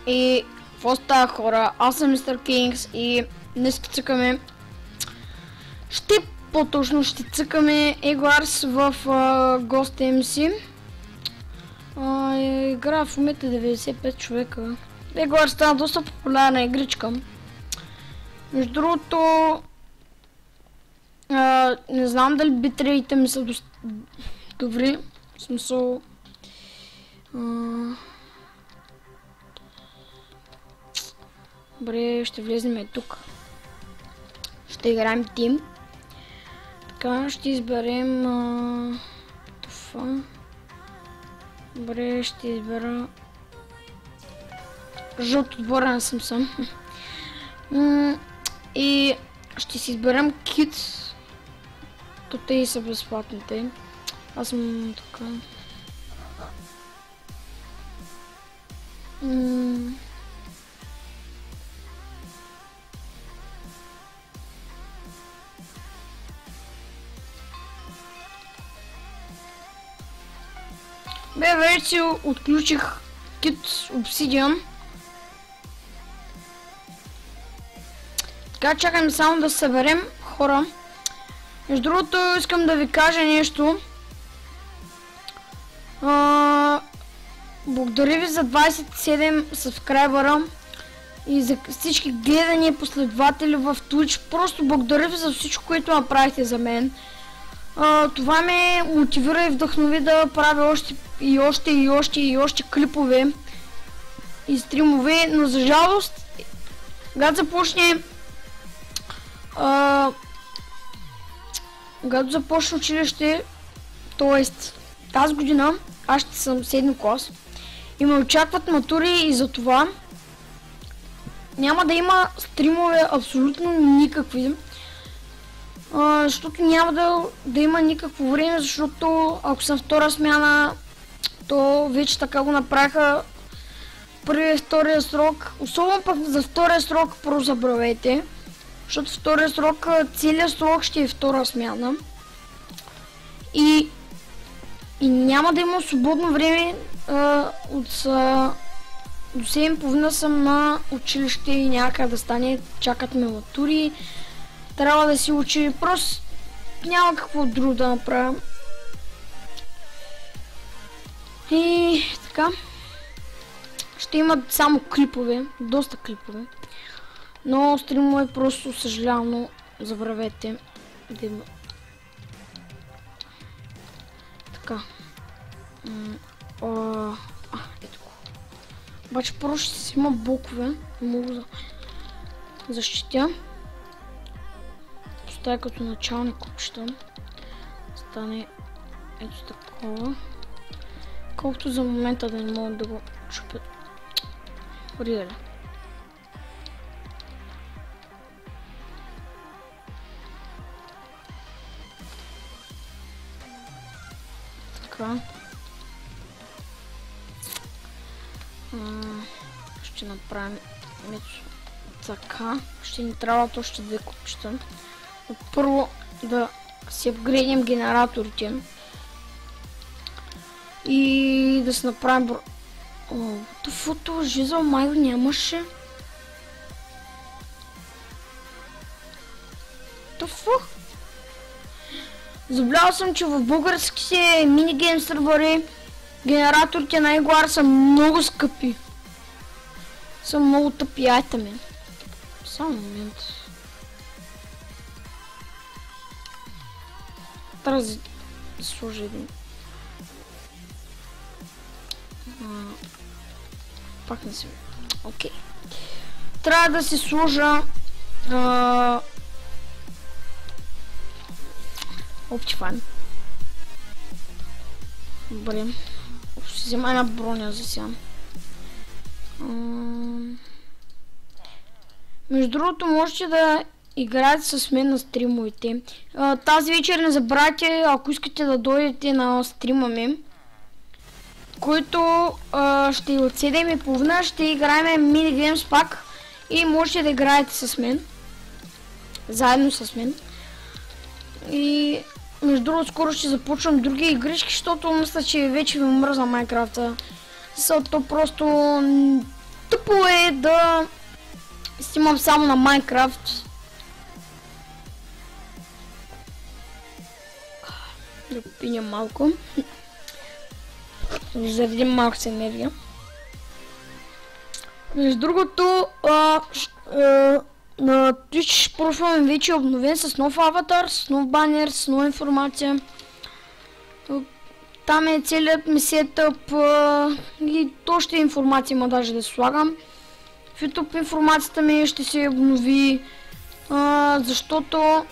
И какво става, хора? Аз съм Мистер Кингс и днес цъкаме... По-точно ще цъкаме Егларс в Ghost MC. Игра в момента 95 човека. Егларс стана доста популярна игричка. Между другото... не знам дали битреите ми са добри. В смисъл... Добре, ще влезнем и тук. Ще играем тим. Така, ще изберем това. Добре, ще избера жълт отборен съм. И ще си изберем кит. То те и са безплатните. Аз съм така. Вече отключих кит Obsidian. Така, чакаме само да съберем хора. Между другото, искам да ви кажа нещо. Благодаря ви за 27 сабскрайбъра и за всички гледания последователи в Twitch. Просто благодаря ви за всичко, което направихте за мен. Това ме мотивира и вдъхнови да правя още клипове и стримове, но за жалост, когато започне училище, т.е. тази година, аз ще съм 7 клас и ме очакват матури и за това няма да има стримове абсолютно никакви. Защото няма да има никакво време, защото ако съм втора смяна, то вече така го направиха първия и втория срок. Особено пък за втория срок прозабравете, защото втория срок, целият срок ще е втора смяна. И няма да има свободно време. До 7:30 съм на училище и няма как да стане, чакат ме матури. Трябва да си учи, просто няма какво друго да направя. И така. Ще имат само клипове, доста клипове. Но стримове просто съжалявам, но забравете да има. Така. Ето го. Обаче просто ще си има блокове, не мога да защитя. Стая като началник купчета. Стане ето такова. Колкото за момента да не могат да го чупят. Риали. Така. Ще направим така. Ще ни трябват още две купчета. Първо да си апгрейдим генераторите и да се направим фото жизъл майго нямаше. Забравял съм, че в българските минигейм сървъри генераторите на Еглар са много скъпи. Са много тъпи айтами. Само момент. Трябва да сложа един. Пак не си. Окей. Трябва да си сложа Optifine. Добре. Ще взема една броня за сега. Между другото, можете да играете с мен на стримовете. Тази вечер не забравяйте, ако искате да дойдете на стрима ми, който ще от 7:30 ще играем минигеймс пак и можете да играете с мен. Заедно с мен. И между другото скоро ще започвам други игрички, защото мисля, че вече ми мръзна Майнкрафта. То просто Тъпо е да снимам само на Майнкрафт. Да пиня малко. Заради малко с енергия. Между другото, на Twitch профила ми вече е обновен с нов аватар, с нов банер, с нова информация. Там е целият ми сетъп и още информация има даже да слагам. В YouTube информацията ми ще се обнови, защото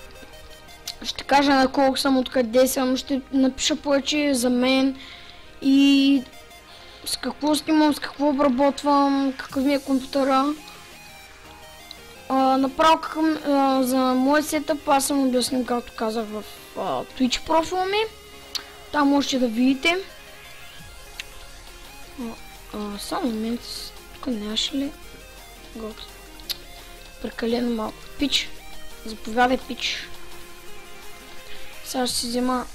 ще кажа на колко съм, откъде съм, ще напиша повече за мен и с какво снимам, с какво обработвам, какъв ми е компютъра. Направо за моят сетъп аз съм обяснил, както казах, в Twitch профила ми. Там можете да видите. Само момент, тук нямаше ли? Гот. Прекалено малко. Пич. Заповядай, пич. Сега ще си взема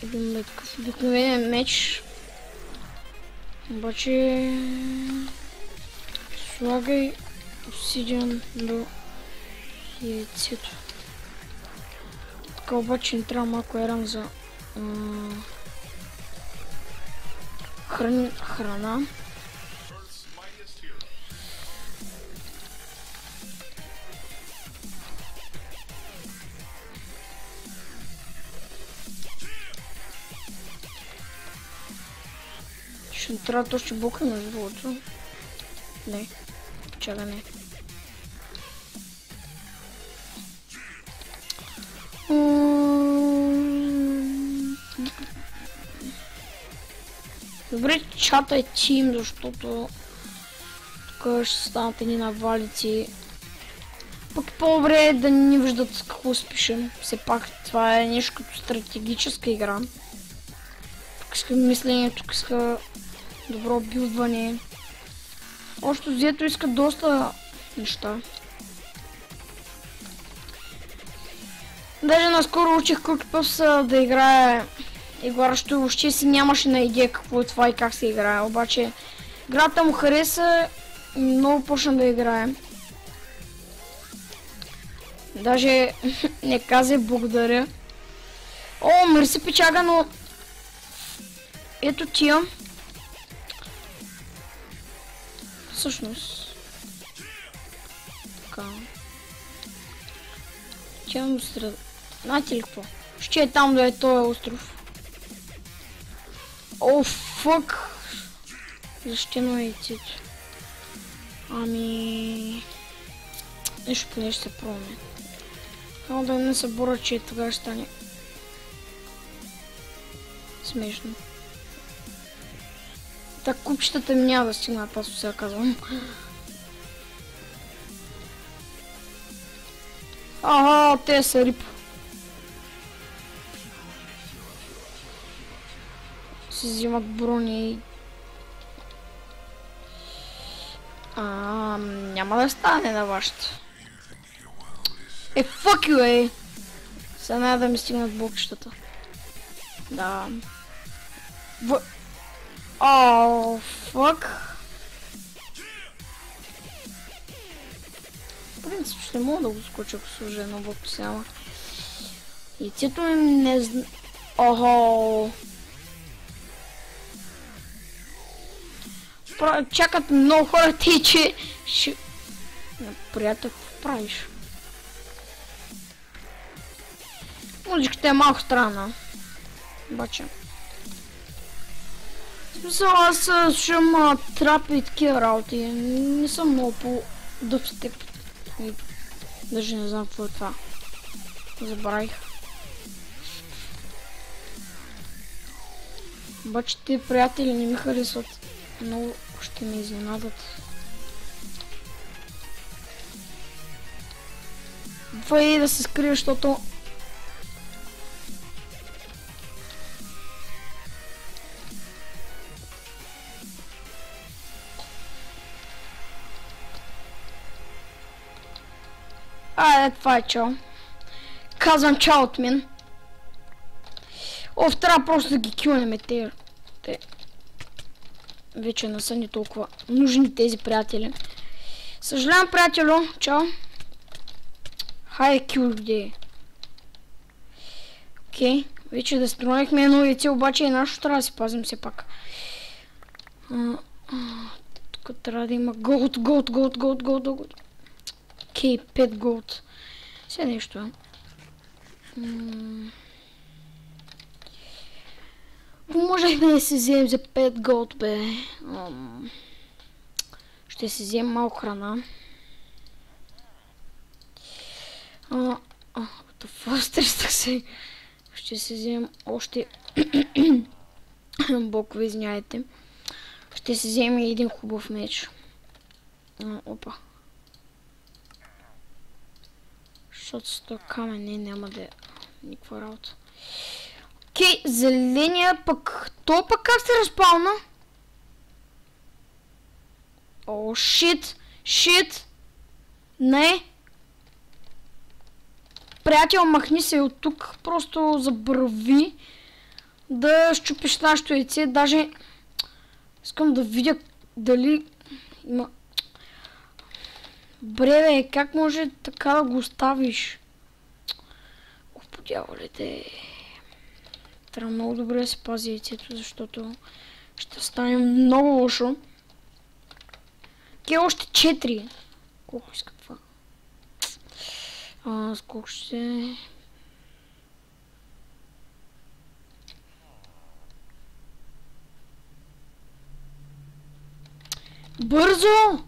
един такъв обикновен меч. Обаче слагай обсидиан до яйцето. Така обаче не трябва малко еран за храна. Ще трябва точно блока между другото. Не. Чага не. Добре, чатай тим, защото тук ще станат едни навалици. Пък по-добре е да не виждат какво спишем. Все пак това е нещо като стратегическа игра. Тук иска мислене, тук иска добро билдване. Още взето иска доста неща. Даже наскоро учих Cookie да играе игра, защото въобще си нямаше на идея какво е това и как се играе. Обаче играта му хареса и много почна да играе. Даже не каза благодаря. О, мерси печага, но ето тия. Всъщност. Така. Тя сред... Знаете ли какво? Ще е там да е този остров. О, фък! Защитено е яйцето. Ами... Нещо поне ще се пробваме. Само да не се боря, че тогава ще стане смешно. Так, купчетата ми няма да стигнат, аз сега казвам. Ага, те са рип. Си взимат брони. Няма да стане на вашата. Fuck you, Сега няма да ми стигнат блокчетата. Да. Ооо, фак. В принцип ще мога да го скоча, ако служа едно блок сега. Яйцето ми не зна... Охо. Чакат много хора ти, че... Приятел, какво правиш? Музиката е малко странна. Обаче. В смисъл, аз слушам трап и такива работи. Не съм много по дъбстеп. Даже не знам какво е това. Забравих. Обаче те приятели не ми харесват. Много ще ме изненадат. Вай да се скрия, защото... Това е чао. Казвам чао от мен. Трябва просто да ги кюнем те. вече не са ни толкова нужни тези приятели. Съжалявам, приятелю. Чао. Хай, кюрде. Окей. Вече да строихме едно яйце, обаче и нашето трябва да си пазим все пак. Тук трябва да има голд. Окей, 5 голд. Сега нещо. Можехме да си вземем за 5 голд, бе. Ще си вземем малко храна. Фастрестах се. Ще си вземем още... Бокове, извиняйте. Ще си вземем един хубав меч. Опа. Защото с този камен няма да е никаква работа. Окей, зеления пък... То пък как се разпална? О, шит! Не! Приятел, махни се от тук. Просто забрави да щупиш нашето яйце. Даже искам да видя дали има... Бре, как може така да го оставиш? Ох, по дяволите. Трябва много добре да се пази яйцето, защото ще стане много лошо. Още 4. Колко иска това? Сколко ще... Бързо!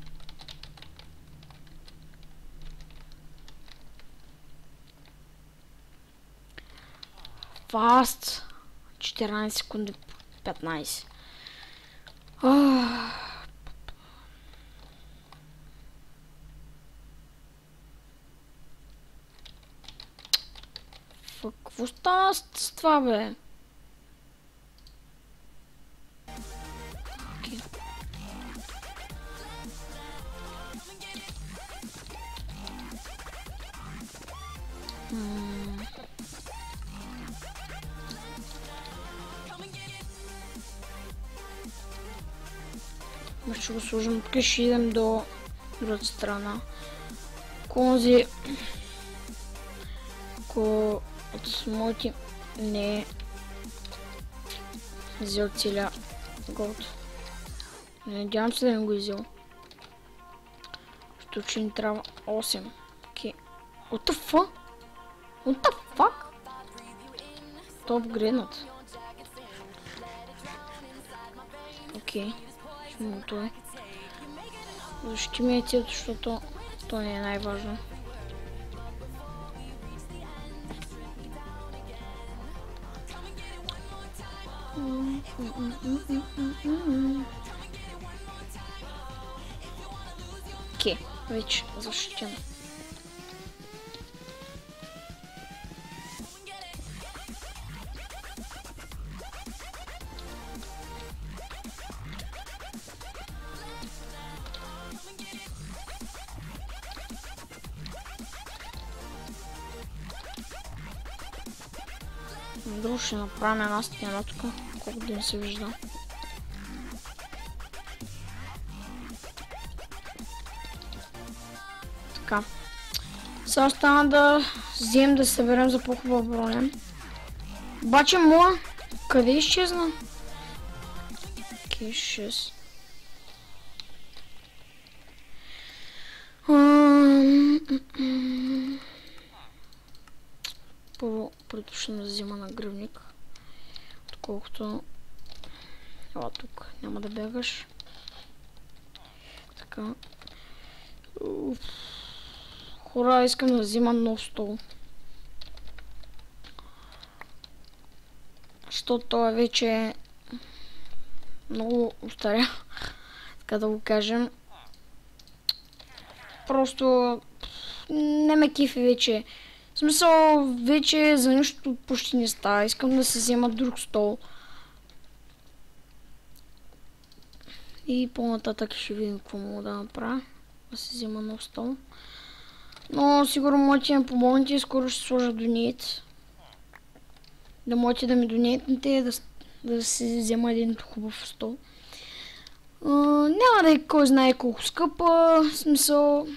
Фаст! 14 секунди, 15. Какво стана с това, бе? Ще го сложим тук и ще идем до другата страна. Конзи... Ако от моите не е взел целия голд. Надявам се да не го изел. Защото че ни трябва 8. Окей. What the fuck? What the fuck? То апгрейднат. Окей. Той. Защити ми яйцето, защото то не е най-важно. Окей, вече защитим. Друго ще направим една стена тук, колко да не се вижда. Така. Сега остана да вземем да се съберем за по-хубава броня. Обаче моя, къде изчезна? Окей, 6. Първо предпочитам да взема на гръбник, отколкото... Ела тук, няма да бягаш. Така. Хора, искам да взема нов стол. Защото той вече много устаря, така да го кажем. Просто не ме кефи вече. В смисъл, вече за нищо почти не става. Искам да се взема друг стол. И по-нататък ще видим какво мога да направя. Да се взема нов стол. Но сигурно можете да ми помогнете и скоро ще сложа донейт. Да можете да ми донейтнете да си взема един хубав стол. Няма да е кой знае колко скъпа, в смисъл...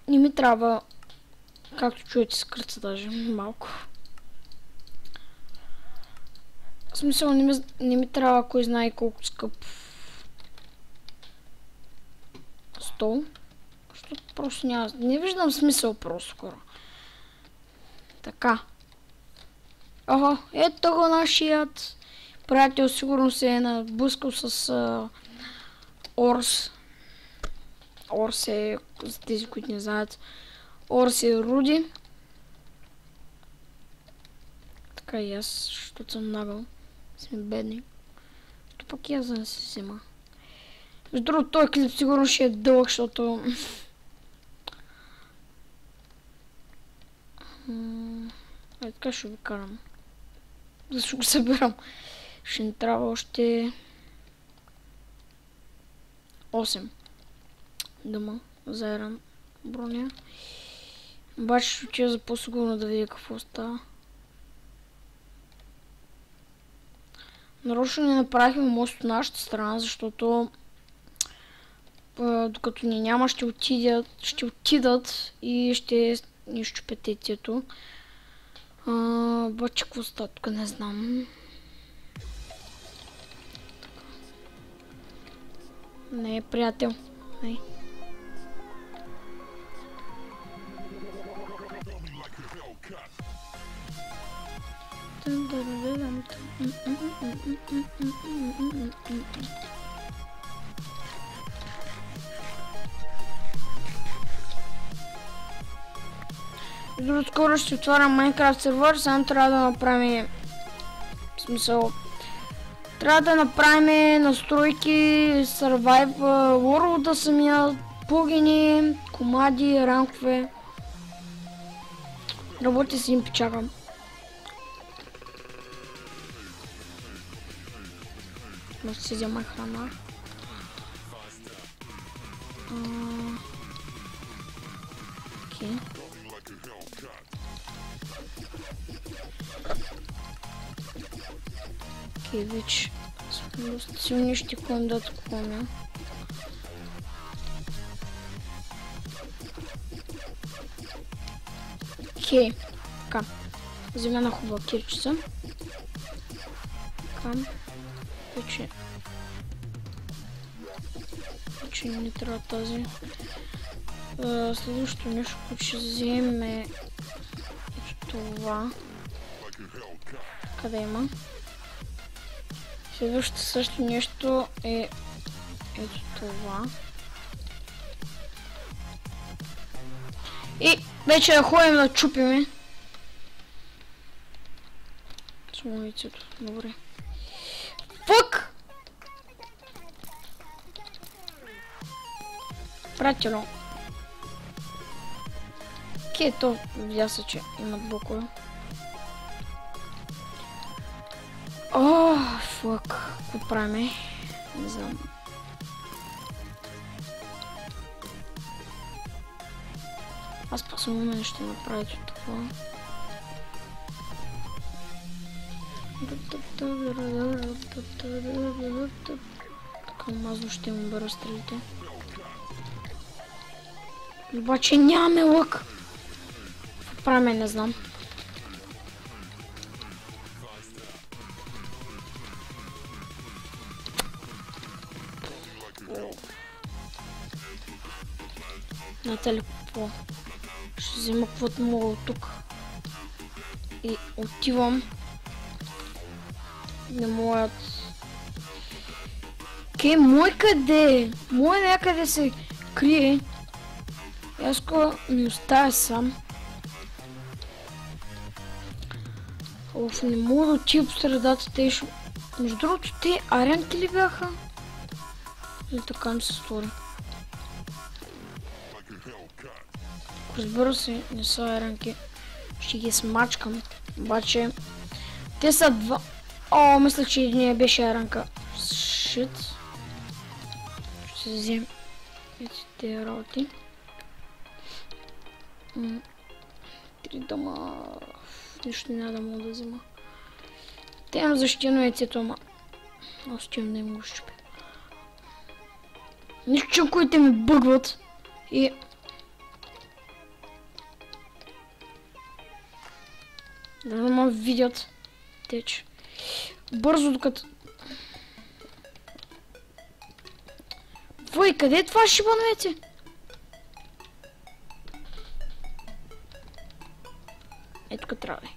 Не ми трябва, както чуете, скръца даже малко. В смисъл не ми трябва кой знае колко скъп стол. Защото просто няма... Не виждам смисъл просто хора. Така. Охо, ето го нашият приятел сигурно се е набускал с Орс. Орс е, за тези, които не знаят, Орс е Руди. Така и аз, защото съм нагъл. Сме бедни. То пък и аз да не се взема. Между другото, този клип сигурно ще е дълъг, защото... така ще ви карам. Защо го събирам? Ще ни трябва още 8 дума за еран броня. Обаче ще отида за по-сигурно да видя какво става. Нарочно не направихме мост от нашата страна, защото докато ни няма ще отидат и ще ни щупят тетието. Обаче какво става тук не знам. Не, приятел. Не. Друго скоро ще отварям Minecraft сервер, само трябва да направим... В смисъл... Трябва да направим настройки, Survive World, самия, плагини, комади, ранкове. Работи си им почакам. Може да си взема храна. Окей. Окей, вече сме доста силни, ще ходим да атакуваме. Окей, така. Взема на хубава кирчица. Така. Вече не трябва тази. Следващото нещо, което ще вземем е това. Къде има? Следващото също нещо е ето това. И вече да ходим да чупиме. Само яйцето. Добре. Фък! Пратило. Кето, видя се, че имат блокове. Ох, фък. Какво правим? Не знам. Аз пък съм умен ще направя от това. Така мазно ще му бъра стрелите. Обаче нямаме лък. Какво правим, не знам. Знаете ли какво? Ще взема каквото мога от тук. И отивам на моят... Окей, мой къде? Мой някъде се крие. Аз ми оставя сам. Оф, не мога да отива по средата, те ще... Между другото, те аренки ли бяха? И така ми се стори. Разбира се, не са аренки. Ще ги смачкам. Обаче, те са два... О, мисля, че едния беше аранка. Шит. Ще взем тези работи. 3 дома... Нищо няма да мога да взема. Те имам защитено яйцето, ама Остивам да им го щупя. Нищо, които ми бъгват. И... Да ме видят. Теч. Бързо докато... Вой, къде е това шибановете? Ето тук трябва.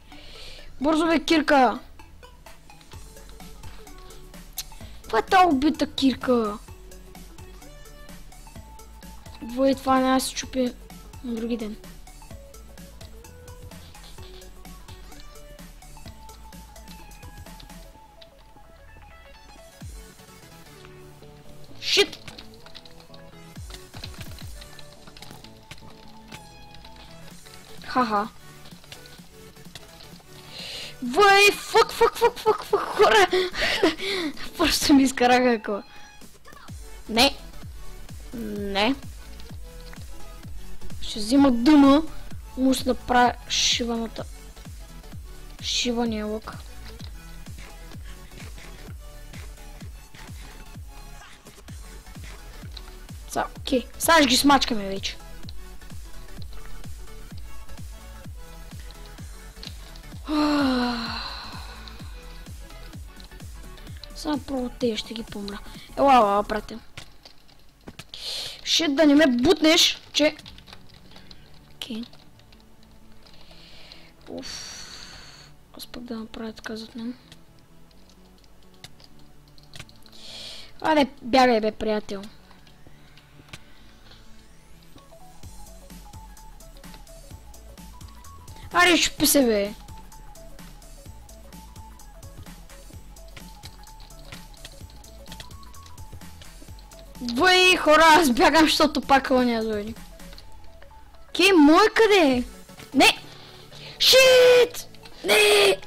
Бързо бе, Кирка! Това е тази убита Кирка. Вой, това няма да се чупи на други ден. Шит! Ха-ха. Вай, фак, хора! Просто ми изкараха ако. Не. Не. Ще взима дъма. Може да правя шиваната. Шивания лък. Окей. Сега ще ги смачкаме вече. Само първо те ще ги помра. Ела, брате. Шит, да не ме бутнеш, че... Окей. Аз пък да направя така зад мен. Айде, бягай бе, приятел. Аре, чупи се бе. Въй, хора, аз бягам, защото пак лъня дойде. Окей, мой къде е? Не! Шит! Не!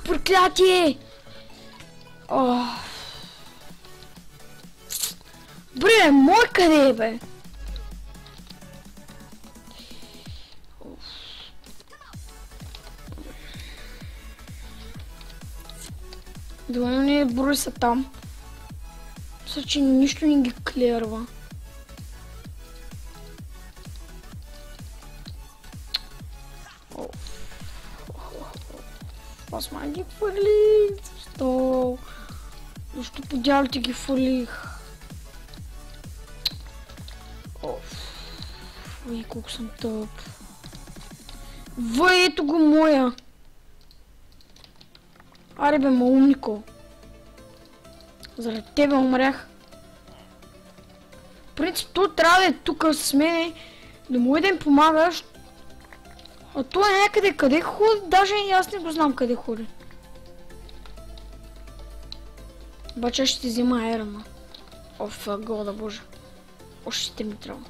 Проклятие! Бре, мой къде е, бе? Доволно ни брои са там. Мисля, че нищо не ги клерва. Аз май ги фърлих. Защо? Защо по дялите ги фърлих? Ой, колко съм тъп. Въй, ето го моя. Аре бе, маумнико. Заради тебе умрях. В принцип, той трябва да е тук с мене, да му да им помагаш. А той е някъде къде ходи, даже и аз не го знам къде ходи. Обаче ще ти взема ерана. Года боже. Още ще ми трябва.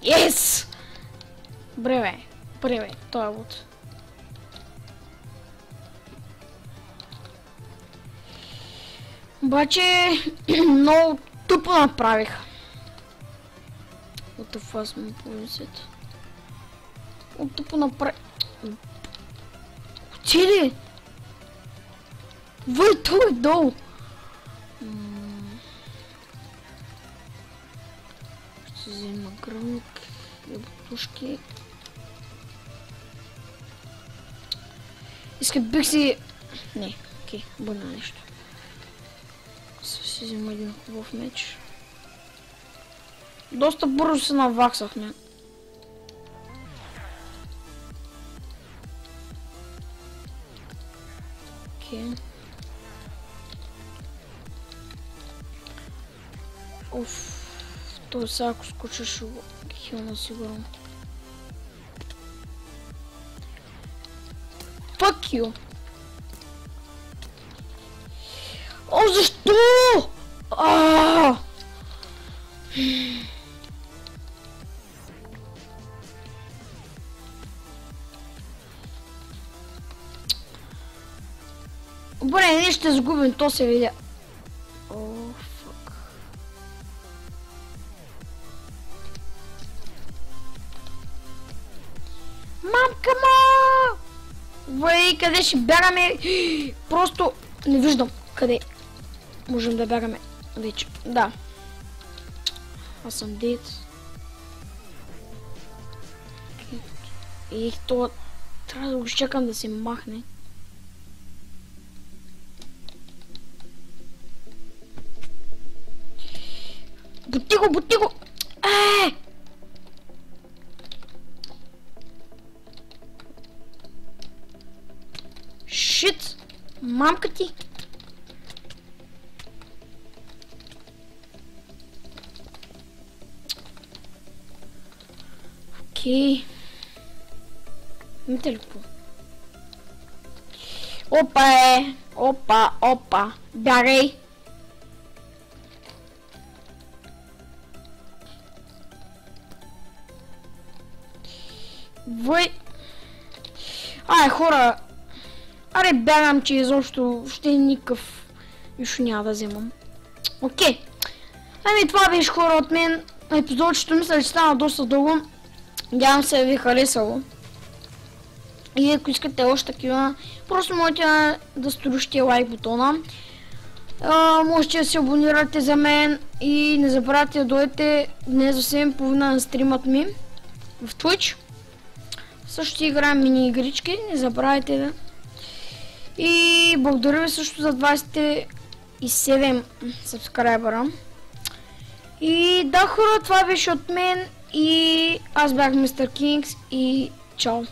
Yes! Добре бе, той е луд. Обаче много тъпо направих. What the fuck ми повисят. Много тъпо направих. Отиде! Въй, той е долу! Ще взема гръмник и бутушки. Бих си... Не, окей, бъдна нещо. Си взема един хубав меч. Доста бързо се наваксахме. Окей. Той сега ако скоча ще го хилна сигурно. Fuck you! Защо? Добре, ние ще загубим, то се видя. О, фак. Мамка ма! Вай, къде ще бягаме? Просто не виждам къде можем да бягаме вече. Да. Аз съм дед. И то трябва да го чакам да се махне. Бути го, бути го! Шит! Мамка ти! Окей. Имате ли какво? Опа е! Опа, опа! Бягай! Вой! Хора! Аре бягам, че изобщо ще никакъв нищо няма да вземам. Окей. Ами това беше, хора, от мен. Епизодчето мисля, че стана доста дълго. Надявам се ви харесало. И ако искате още такива, просто можете да струшите лайк бутона. Можете да се абонирате за мен и не забравяйте да дойдете днес за 7:30 на стримът ми в Twitch. Също ще играем мини игрички, не забравяйте да. И благодаря ви също за 27 сабскрайбъра. И да, хора, това беше от мен и аз бях Мистер Кингс и чао!